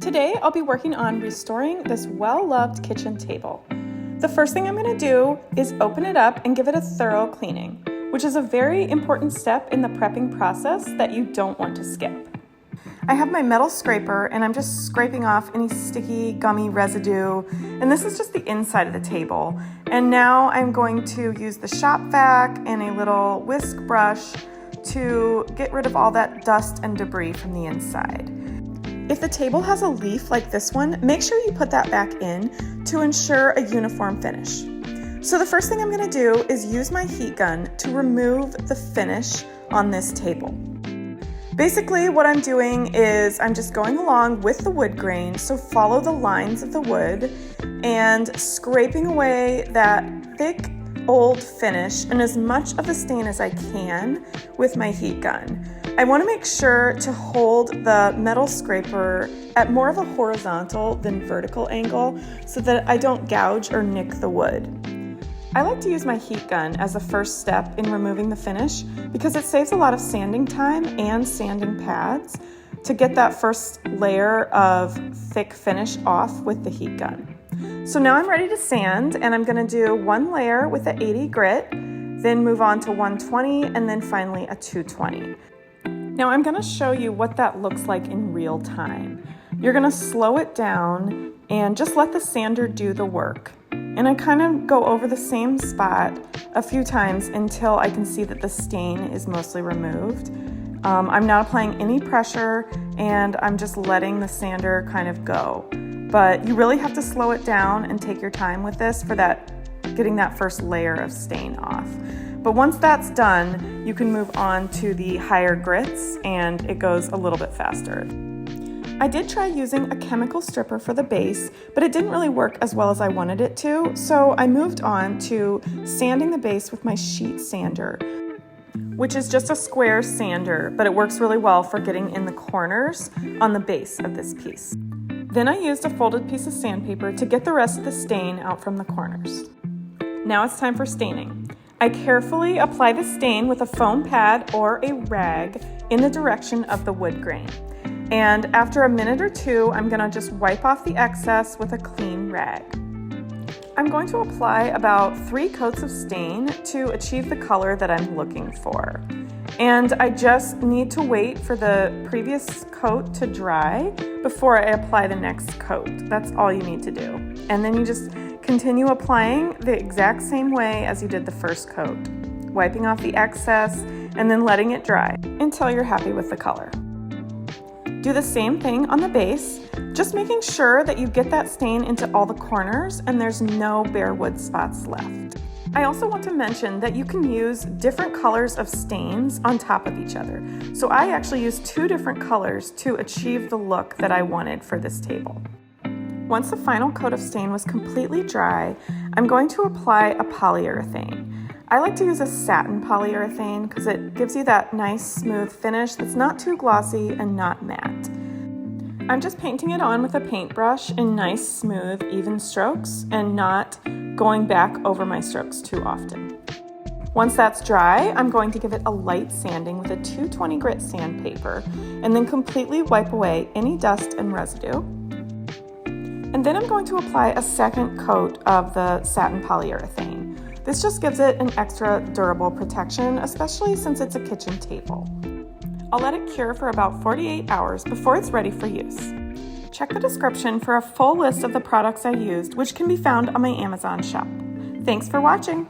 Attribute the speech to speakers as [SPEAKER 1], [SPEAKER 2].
[SPEAKER 1] Today I'll be working on restoring this well-loved kitchen table. The first thing I'm going to do is open it up and give it a thorough cleaning, which is a very important step in the prepping process that you don't want to skip. I have my metal scraper and I'm just scraping off any sticky, gummy residue, and this is just the inside of the table. And now I'm going to use the shop vac and a little whisk brush to get rid of all that dust and debris from the inside. If the table has a leaf like this one, make sure you put that back in to ensure a uniform finish. So the first thing I'm going to do is use my heat gun to remove the finish on this table. Basically what I'm doing is I'm just going along with the wood grain, so follow the lines of the wood and scraping away that thick old finish and as much of the stain as I can with my heat gun. I want to make sure to hold the metal scraper at more of a horizontal than vertical angle so that I don't gouge or nick the wood. I like to use my heat gun as a first step in removing the finish because it saves a lot of sanding time and sanding pads to get that first layer of thick finish off with the heat gun. So now I'm ready to sand, and I'm going to do one layer with a 80 grit, then move on to 120, and then finally a 220. Now I'm going to show you what that looks like in real time. You're going to slow it down and just let the sander do the work. And I kind of go over the same spot a few times until I can see that the stain is mostly removed. I'm not applying any pressure and I'm just letting the sander kind of go. But you really have to slow it down and take your time with this for getting that first layer of stain off. But once that's done, you can move on to the higher grits and it goes a little bit faster. I did try using a chemical stripper for the base, but it didn't really work as well as I wanted it to, so I moved on to sanding the base with my sheet sander, which is just a square sander, but it works really well for getting in the corners on the base of this piece. Then I used a folded piece of sandpaper to get the rest of the stain out from the corners. Now it's time for staining. I carefully apply the stain with a foam pad or a rag in the direction of the wood grain. And after a minute or two, I'm going to just wipe off the excess with a clean rag. I'm going to apply about 3 coats of stain to achieve the color that I'm looking for. And I just need to wait for the previous coat to dry before I apply the next coat. That's all you need to do. And then you just continue applying the exact same way as you did the first coat, wiping off the excess and then letting it dry until you're happy with the color. Do the same thing on the base, just making sure that you get that stain into all the corners and there's no bare wood spots left. I also want to mention that you can use different colors of stains on top of each other. So I actually used 2 different colors to achieve the look that I wanted for this table. Once the final coat of stain was completely dry, I'm going to apply a polyurethane. I like to use a satin polyurethane because it gives you that nice smooth finish that's not too glossy and not matte. I'm just painting it on with a paintbrush in nice, smooth, even strokes and not going back over my strokes too often. Once that's dry, I'm going to give it a light sanding with a 220 grit sandpaper and then completely wipe away any dust and residue. And then I'm going to apply a second coat of the satin polyurethane. This just gives it an extra durable protection, especially since it's a kitchen table. I'll let it cure for about 48 hours before it's ready for use. Check the description for a full list of the products I used, which can be found on my Amazon shop. Thanks for watching!